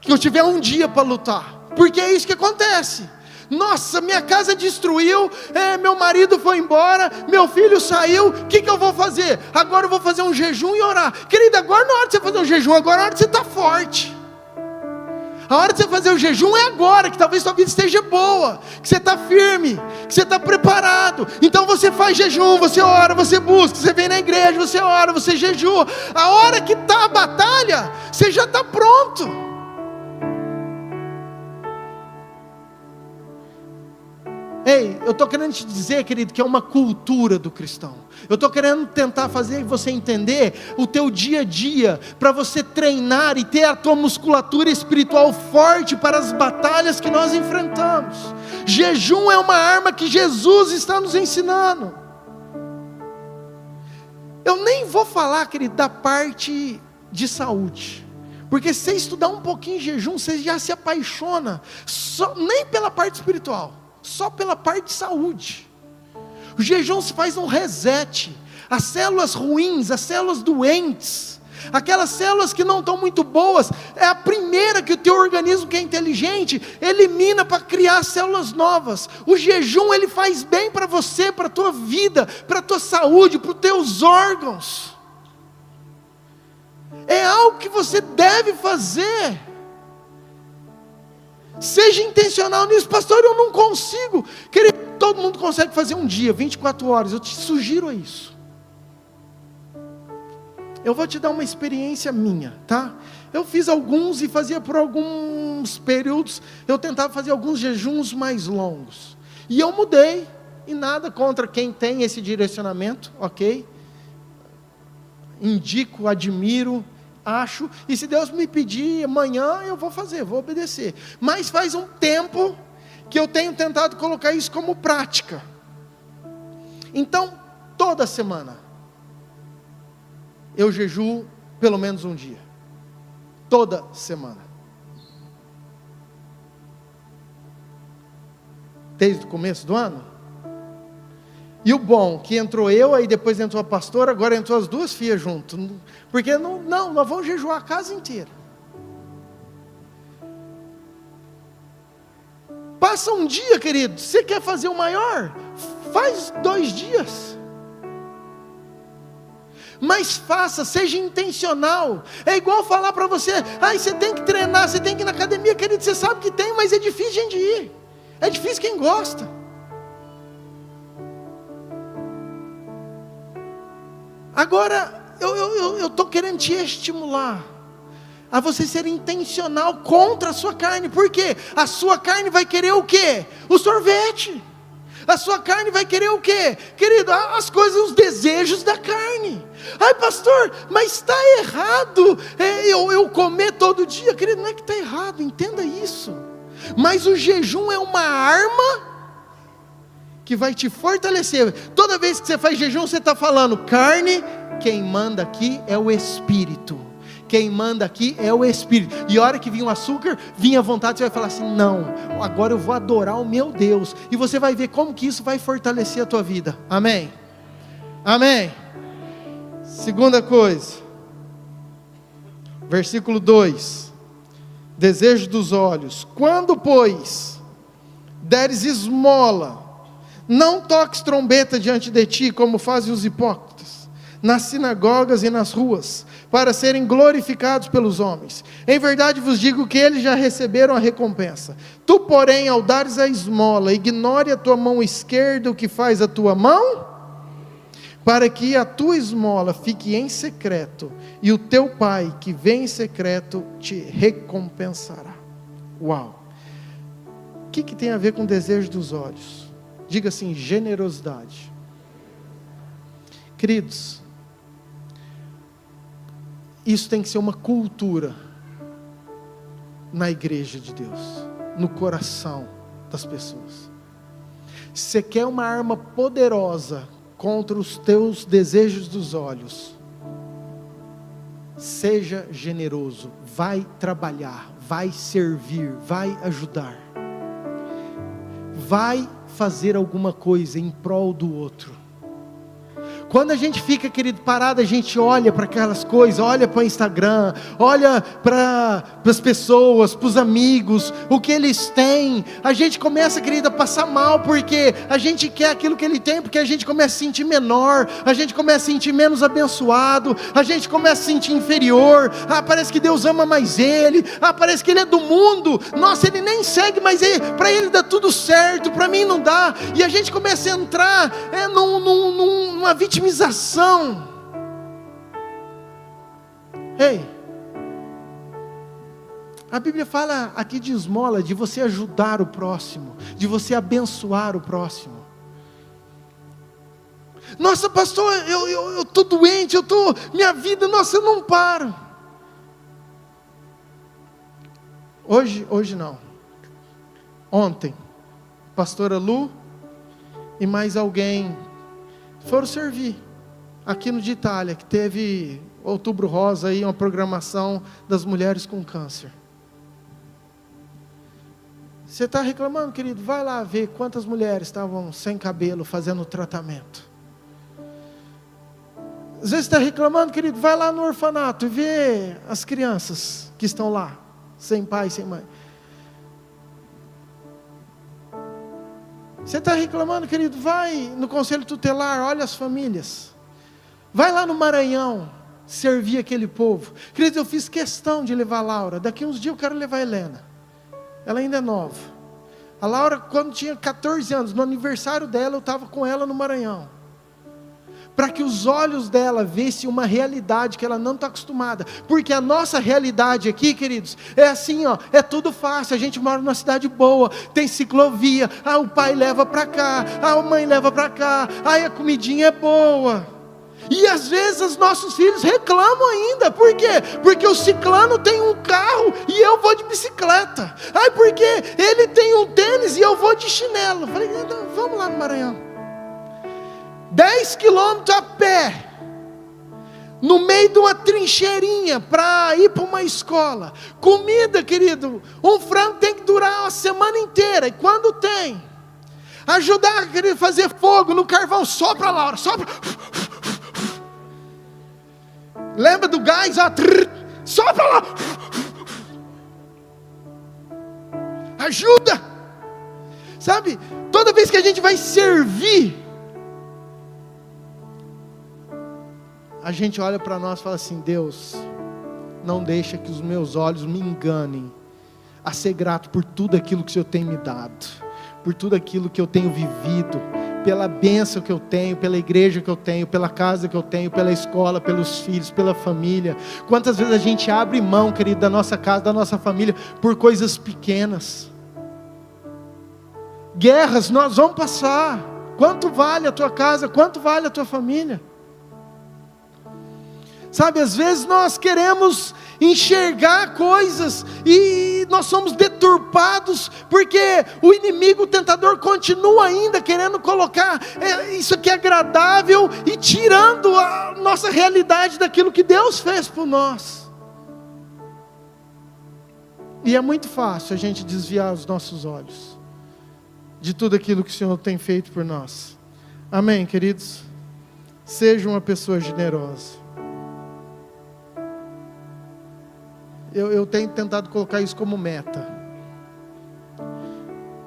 que eu tiver um dia para lutar, porque é isso que acontece. Nossa, minha casa destruiu, meu marido foi embora, meu filho saiu, o que eu vou fazer? Agora eu vou fazer um jejum e orar. Querida, agora não é hora de você fazer um jejum, agora é hora de você estar forte. A hora de você fazer o jejum é agora, que talvez sua vida esteja boa, que você está firme, que você está preparado. Então você faz jejum, você ora, você busca, você vem na igreja, você ora, você jejua. A hora que está a batalha, você já está pronto. Ei, eu estou querendo te dizer, querido, que é uma cultura do cristão. Eu estou querendo tentar fazer você entender o teu dia a dia, para você treinar e ter a tua musculatura espiritual forte para as batalhas que nós enfrentamos. Jejum é uma arma que Jesus está nos ensinando. Eu nem vou falar, querido, da parte de saúde, porque se você estudar um pouquinho em jejum, você já se apaixona, nem pela parte espiritual, só pela parte de saúde. O jejum se faz um reset. As células ruins, as células doentes, aquelas células que não estão muito boas, é a primeira que o teu organismo, que é inteligente, elimina para criar células novas. O jejum, ele faz bem para você, para a tua vida, para a tua saúde, para os teus órgãos. É algo que você deve fazer. Seja intencional nisso. Pastor, eu não consigo. Querido, todo mundo consegue fazer um dia, 24 horas. Eu te sugiro isso. Eu vou te dar uma experiência minha, tá? Eu fiz alguns e fazia por alguns períodos. Eu tentava fazer alguns jejuns mais longos. E eu mudei. E nada contra quem tem esse direcionamento, ok? Indico, admiro, acho, e se Deus me pedir amanhã, eu vou fazer, vou obedecer. Mas faz um tempo que eu tenho tentado colocar isso como prática. Então, toda semana eu jejuo pelo menos um dia. Toda semana. Desde o começo do ano. E o bom, que entrou eu, aí depois entrou a pastora, agora entrou as duas filhas junto. Porque nós vamos jejuar a casa inteira. Passa um dia, querido, você quer fazer o maior? Faz 2 dias. Mas faça, seja intencional. É igual falar para você, você tem que treinar, você tem que ir na academia, querido, você sabe que tem, mas é difícil a gente ir. É difícil quem gosta. Agora, eu estou querendo te estimular a você ser intencional contra a sua carne. Por quê? A sua carne vai querer o quê? O sorvete. A sua carne vai querer o quê? Querido, as coisas, os desejos da carne. Ai, pastor, mas está errado eu comer todo dia. Querido, não é que está errado, entenda isso. Mas o jejum é uma arma que vai te fortalecer. Toda vez que você faz jejum, você está falando: carne, quem manda aqui é o Espírito. Quem manda aqui é o Espírito. E a hora que vinha o açúcar, vinha a vontade, você vai falar assim: não, agora eu vou adorar o meu Deus. E você vai ver como que isso vai fortalecer a tua vida. Amém? Amém? Segunda coisa, versículo 2: desejo dos olhos. Quando, pois, deres esmola, não toques trombeta diante de ti, como fazem os hipócritas, nas sinagogas e nas ruas, para serem glorificados pelos homens. Em verdade vos digo que eles já receberam a recompensa. Tu, porém, ao dares a esmola, ignore a tua mão esquerda o que faz a tua mão, para que a tua esmola fique em secreto, e o teu pai que vem em secreto te recompensará. Uau! O que tem a ver com o desejo dos olhos? Diga assim: generosidade. Queridos, isso tem que ser uma cultura na igreja de Deus, no coração das pessoas. Se você quer uma arma poderosa contra os teus desejos dos olhos, seja generoso, vai trabalhar, vai servir, vai ajudar, vai fazer alguma coisa em prol do outro. Quando a gente fica, querido, parado, a gente olha para aquelas coisas, olha para o Instagram, olha para as pessoas, para os amigos, o que eles têm, a gente começa, querido, a passar mal, porque a gente quer aquilo que ele tem, porque a gente começa a se sentir menor, a gente começa a se sentir menos abençoado, a gente começa a se sentir inferior. Parece que Deus ama mais ele, parece que ele é do mundo, nossa, ele nem segue, mas para ele dá tudo certo, para mim não dá, e a gente começa a entrar numa vitimização. Ei, a Bíblia fala aqui de esmola, de você ajudar o próximo, de você abençoar o próximo. Nossa, pastor, eu estou doente, minha vida, nossa, eu não paro. Hoje não. Ontem, pastora Lu e mais alguém foram servir aqui no de Itália, que teve Outubro Rosa aí, uma programação das mulheres com câncer. Você está reclamando, querido? Vai lá ver quantas mulheres estavam sem cabelo fazendo o tratamento. Às vezes está reclamando, querido? Vai lá no orfanato e vê as crianças que estão lá, sem pai, sem mãe. Você está reclamando, querido? Vai no conselho tutelar, olha as famílias. Vai lá no Maranhão, servir aquele povo. Querido, eu fiz questão de levar a Laura. Daqui uns dias eu quero levar a Helena. Ela ainda é nova. A Laura, quando tinha 14 anos, no aniversário dela, eu estava com ela no Maranhão. Para que os olhos dela vissem uma realidade que ela não está acostumada. Porque a nossa realidade aqui, queridos, é assim, é tudo fácil. A gente mora numa cidade boa, tem ciclovia, o pai leva para cá, a mãe leva para cá, a comidinha é boa. E às vezes os nossos filhos reclamam ainda. Por quê? Porque o ciclano tem um carro e eu vou de bicicleta. Porque ele tem um tênis e eu vou de chinelo. Eu falei, não, vamos lá no Maranhão. 10 quilômetros a pé, no meio de uma trincheirinha, para ir para uma escola. Comida, querido, um frango tem que durar uma semana inteira, e quando tem, ajudar, querido, a fazer fogo no carvão, sopra, Laura, sopra. Lembra do gás, sopra lá. Ajuda. Sabe, toda vez que a gente vai servir, a gente olha para nós e fala assim: Deus, não deixa que os meus olhos me enganem a ser grato por tudo aquilo que o Senhor tem me dado, por tudo aquilo que eu tenho vivido, pela bênção que eu tenho, pela igreja que eu tenho, pela casa que eu tenho, pela escola, pelos filhos, pela família. Quantas vezes a gente abre mão, querido, da nossa casa, da nossa família, por coisas pequenas. Guerras nós vamos passar. Quanto vale a tua casa? Quanto vale a tua família? Sabe, às vezes nós queremos enxergar coisas e nós somos deturpados, porque o inimigo, o tentador, continua ainda querendo colocar isso aqui agradável e tirando a nossa realidade daquilo que Deus fez por nós. E é muito fácil a gente desviar os nossos olhos de tudo aquilo que o Senhor tem feito por nós. Amém, queridos? Seja uma pessoa generosa. Eu tenho tentado colocar isso como meta.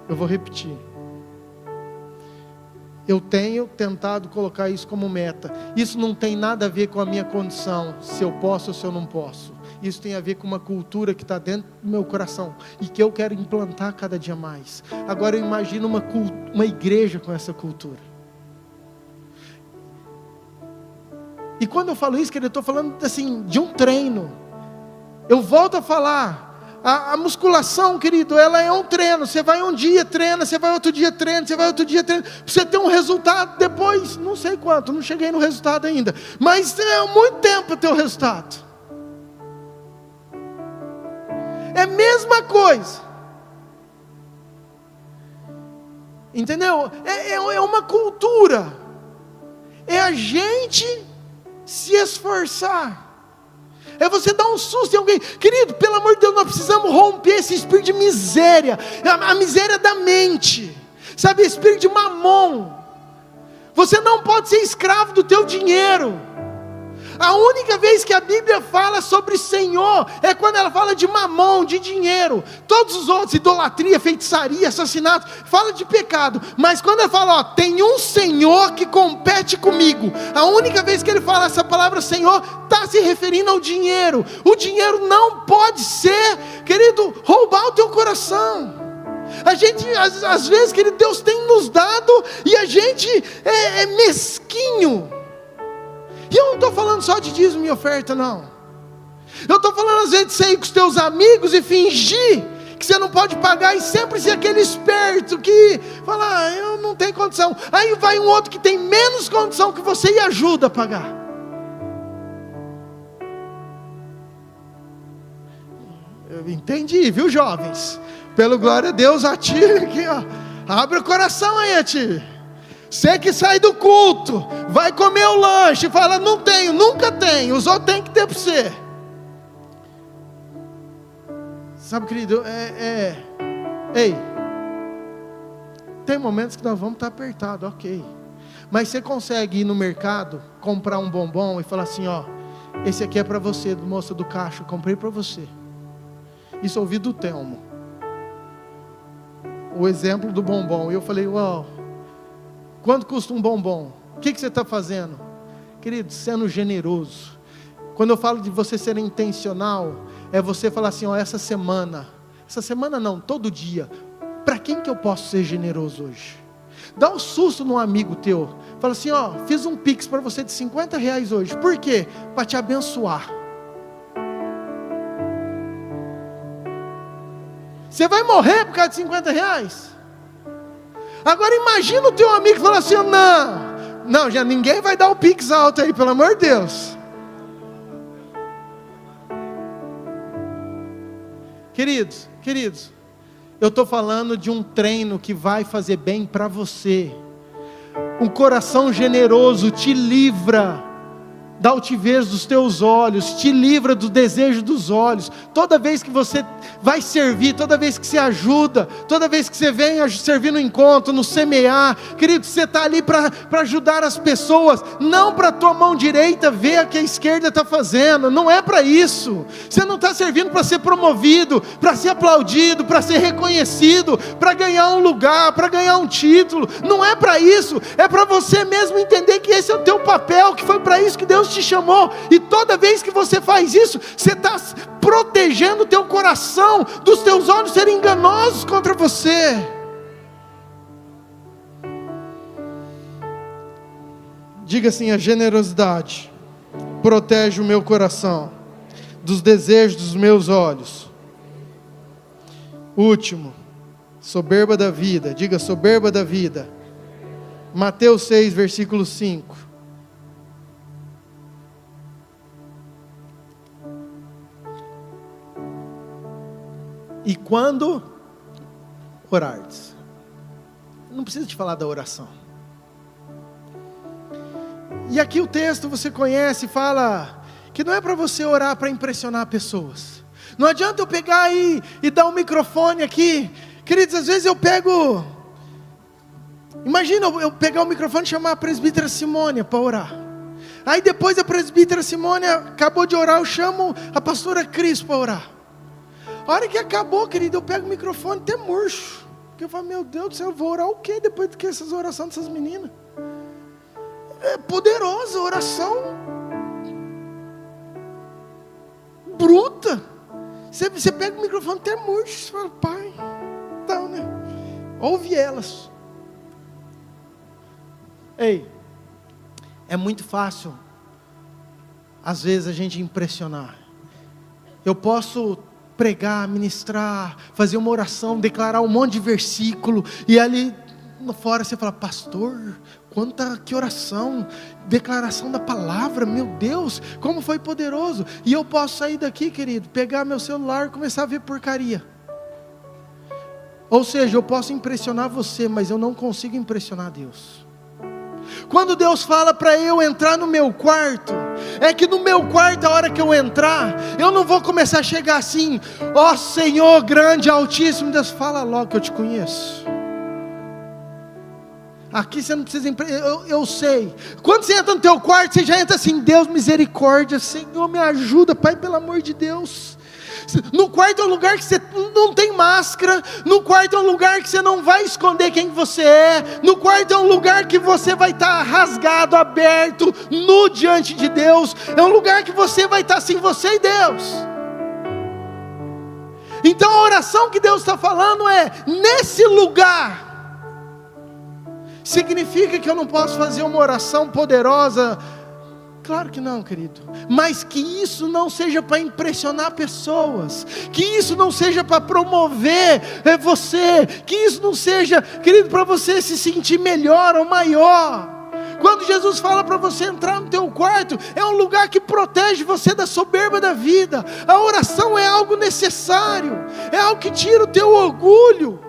Eu vou repetir. Eu tenho tentado colocar isso como meta. Isso não tem nada a ver com a minha condição, se eu posso ou se eu não posso. Isso tem a ver com uma cultura que está dentro do meu coração e que eu quero implantar cada dia mais. Agora eu imagino uma igreja com essa cultura. E quando eu falo isso, querido, eu estou falando assim, de um treino. Eu volto a falar, a musculação, querido, ela é um treino. Você vai um dia, treina, você vai outro dia, treina, você vai outro dia, treina. Para você ter um resultado depois, não sei quanto, não cheguei no resultado ainda. Mas é muito tempo para ter o resultado. É a mesma coisa. Entendeu? É uma cultura. É a gente se esforçar. É você dar um susto em alguém. Querido, pelo amor de Deus, nós precisamos romper esse espírito de miséria. A miséria da mente. Sabe, espírito de mamon. Você não pode ser escravo do teu dinheiro. A única vez que a Bíblia fala sobre Senhor é quando ela fala de mamon, de dinheiro. Todos os outros, idolatria, feitiçaria, assassinato, fala de pecado. Mas quando ela fala, ó, tem um Senhor que compete comigo. A única vez que ele fala essa palavra Senhor, está se referindo ao dinheiro. O dinheiro não pode ser, querido, roubar o teu coração. A gente, às vezes, querido, Deus tem nos dado e a gente é mesquinho. E eu não estou falando só de dízimo e oferta, não. Eu estou falando às vezes de sair com os teus amigos e fingir que você não pode pagar e sempre ser aquele esperto que fala, eu não tenho condição. Aí vai um outro que tem menos condição que você e ajuda a pagar. Eu entendi, viu, jovens? Pelo glória a Deus, atire aqui, ó. Abre o coração aí, atire. Você que sai do culto, vai comer o lanche, fala, não tenho, nunca tenho, os outros têm que ter para você. Sabe, querido, ei, tem momentos que nós vamos estar apertados, ok. Mas você consegue ir no mercado, comprar um bombom e falar assim, ó, esse aqui é para você, moça do caixa, comprei para você. Isso eu ouvi do Telmo. O exemplo do bombom, e eu falei, uau. Quanto custa um bombom? O que você está fazendo? Querido, sendo generoso. Quando eu falo de você ser intencional, é você falar assim, ó, essa semana não, todo dia, para quem que eu posso ser generoso hoje? Dá um susto num amigo teu, fala assim, ó, fiz um pix para você de R$50 hoje, por quê? Para te abençoar. Você vai morrer por causa de R$50? Agora imagina o teu amigo falar assim, não, já ninguém vai dar o pix alto aí, pelo amor de Deus. Queridos, eu estou falando de um treino que vai fazer bem para você. Um coração generoso te livra da altivez dos teus olhos, te livra do desejo dos olhos. Toda vez que você vai servir, toda vez que você ajuda, toda vez que você vem servir no encontro, no semear, querido, você está ali para ajudar as pessoas, não para a tua mão direita ver o que a esquerda está fazendo, não é para isso. Você não está servindo para ser promovido, para ser aplaudido, para ser reconhecido, para ganhar um lugar, para ganhar um título, não é para isso, é para você mesmo entender que esse é o teu papel, que foi para isso que Deus te chamou, e toda vez que você faz isso, você está protegendo o teu coração, dos teus olhos serem enganosos contra você. Diga assim: a generosidade protege o meu coração dos desejos dos meus olhos. Último, soberba da vida. Diga: soberba da vida. Mateus 6, versículo 5. E quando orardes, não precisa te falar da oração. E aqui o texto você conhece, fala que não é para você orar para impressionar pessoas. Não adianta eu pegar aí e dar um microfone aqui. Queridos, às vezes eu pego, imagina eu pegar o microfone e chamar a presbítera Simônia para orar. Aí depois a presbítera Simônia acabou de orar, eu chamo a pastora Cris para orar. A hora que acabou, querido, eu pego o microfone até murcho. Porque eu falo: meu Deus do céu, eu vou orar o quê depois do que essas orações dessas meninas? É poderosa a oração. Bruta. Você pega o microfone até murcho. Você fala: pai, então, né? Ouve elas. Ei, é muito fácil, às vezes, a gente impressionar. Eu posso pregar, ministrar, fazer uma oração, declarar um monte de versículo, e ali fora você fala: pastor, que oração, declaração da palavra, meu Deus, como foi poderoso. E eu posso sair daqui, querido, pegar meu celular e começar a ver porcaria. Ou seja, eu posso impressionar você, mas eu não consigo impressionar Deus. Quando Deus fala para eu entrar no meu quarto, é que no meu quarto, a hora que eu entrar, eu não vou começar a chegar assim: ó Senhor grande, altíssimo. Deus fala logo que eu te conheço. Aqui você não precisa, eu sei. Quando você entra no teu quarto, você já entra assim: Deus, misericórdia, Senhor, me ajuda, Pai, pelo amor de Deus. No quarto é um lugar que você não tem máscara. No quarto é um lugar que você não vai esconder quem você é. No quarto é um lugar que você vai estar rasgado, aberto, nu diante de Deus. É um lugar que você vai estar assim, você e Deus. Então a oração que Deus está falando é: nesse lugar. Significa que eu não posso fazer uma oração poderosa? Claro que não, querido. Mas que isso não seja para impressionar pessoas, que isso não seja para promover você, que isso não seja, querido, para você se sentir melhor ou maior. Quando Jesus fala para você entrar no teu quarto, é um lugar que protege você da soberba da vida. A oração é algo necessário, é algo que tira o teu orgulho,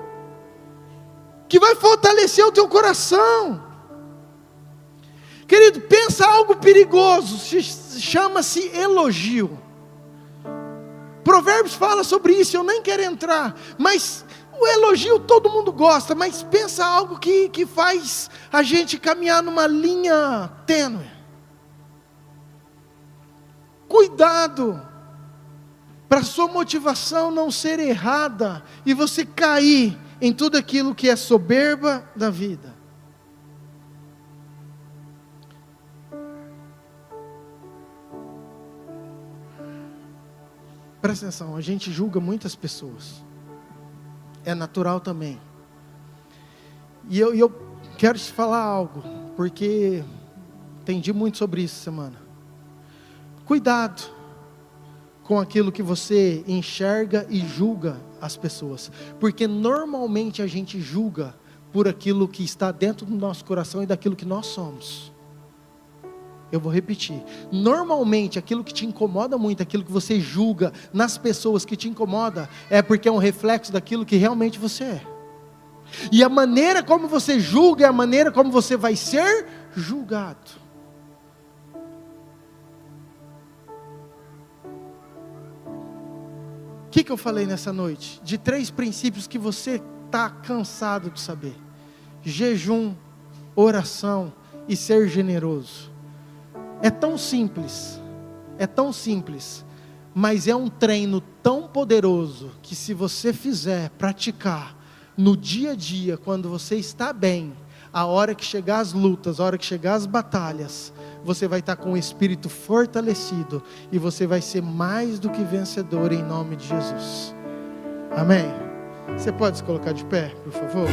que vai fortalecer o teu coração. Querido, pensa algo perigoso, chama-se elogio. Provérbios fala sobre isso, eu nem quero entrar, mas o elogio todo mundo gosta, mas pensa algo que faz a gente caminhar numa linha tênue. Cuidado, para sua motivação não ser errada, e você cair em tudo aquilo que é soberba da vida. Presta atenção, a gente julga muitas pessoas. É natural também. E eu quero te falar algo, porque entendi muito sobre isso essa semana. Cuidado com aquilo que você enxerga e julga as pessoas. Porque normalmente a gente julga por aquilo que está dentro do nosso coração e daquilo que nós somos. Eu vou repetir, normalmente aquilo que te incomoda muito, aquilo que você julga nas pessoas que te incomoda, é porque é um reflexo daquilo que realmente você é. E a maneira como você julga é a maneira como você vai ser julgado. O que eu falei nessa noite? De 3 princípios que você está cansado de saber: jejum, oração e ser generoso. É tão simples, mas é um treino tão poderoso, que se você fizer, praticar, no dia a dia, quando você está bem, a hora que chegar as lutas, a hora que chegar as batalhas, você vai estar com o espírito fortalecido, e você vai ser mais do que vencedor em nome de Jesus. Amém? Você pode se colocar de pé, por favor?